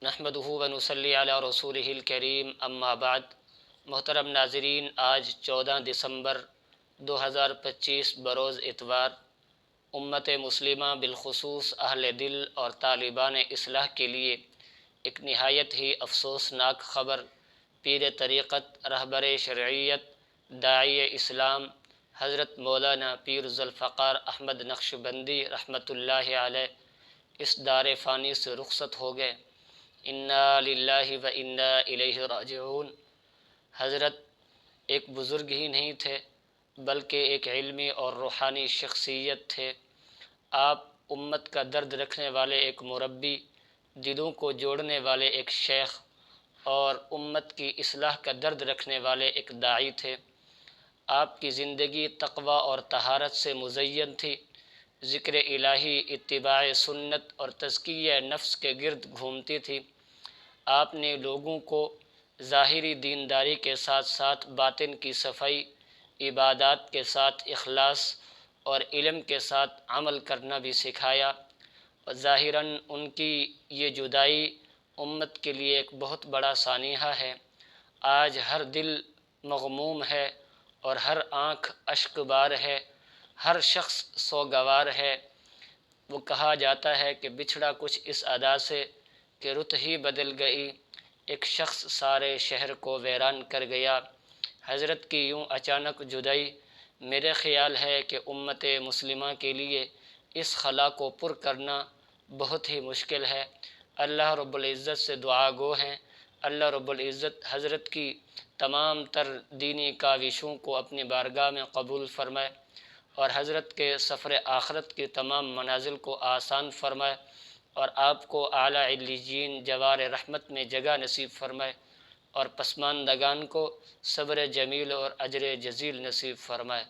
نحمدہ ونصلی علی رسولہ الکریم اما بعد۔ محترم ناظرین، آج 14 دسمبر 2025 بروز اتوار امت مسلمہ بالخصوص اہل دل اور طالبان اصلاح کے لیے ایک نہایت ہی افسوسناک خبر پیر طریقت، رہبر شرعیت، داعی اسلام حضرت مولانا پیر ذوالفقار احمد نقشبندی رحمۃ اللہ علیہ اس دار فانی سے رخصت ہو گئے۔ انا للہ و انا الیہ راجعون۔ حضرت ایک بزرگ ہی نہیں تھے بلکہ ایک علمی اور روحانی شخصیت تھے۔ آپ امت کا درد رکھنے والے ایک مربی، دلوں کو جوڑنے والے ایک شیخ اور امت کی اصلاح کا درد رکھنے والے ایک داعی تھے۔ آپ کی زندگی تقوی اور طہارت سے مزین تھی، ذکر الہی، اتباع سنت اور تزکیہ نفس کے گرد گھومتی تھی۔ آپ نے لوگوں کو ظاہری دینداری کے ساتھ ساتھ باطن کی صفائی، عبادات کے ساتھ اخلاص اور علم کے ساتھ عمل کرنا بھی سکھایا۔ اور ظاہراً ان کی یہ جدائی امت کے لیے ایک بہت بڑا سانحہ ہے۔ آج ہر دل مغموم ہے اور ہر آنکھ اشک بار ہے، ہر شخص سوگوار ہے۔ وہ کہا جاتا ہے کہ بچھڑا کچھ اس ادا سے کہ رت ہی بدل گئی، ایک شخص سارے شہر کو ویران کر گیا۔ حضرت کی یوں اچانک جدائی میرے خیال ہے کہ امت مسلمہ کے لیے اس خلا کو پر کرنا بہت ہی مشکل ہے۔ اللہ رب العزت سے دعا گو ہیں، اللہ رب العزت حضرت کی تمام تر دینی کاوشوں کو اپنی بارگاہ میں قبول فرمائے اور حضرت کے سفر آخرت کی تمام منازل کو آسان فرمائے اور آپ کو اعلیٰ علیین جوار رحمت میں جگہ نصیب فرمائے اور پسماندگان کو صبر جمیل اور اجر جزیل نصیب فرمائے۔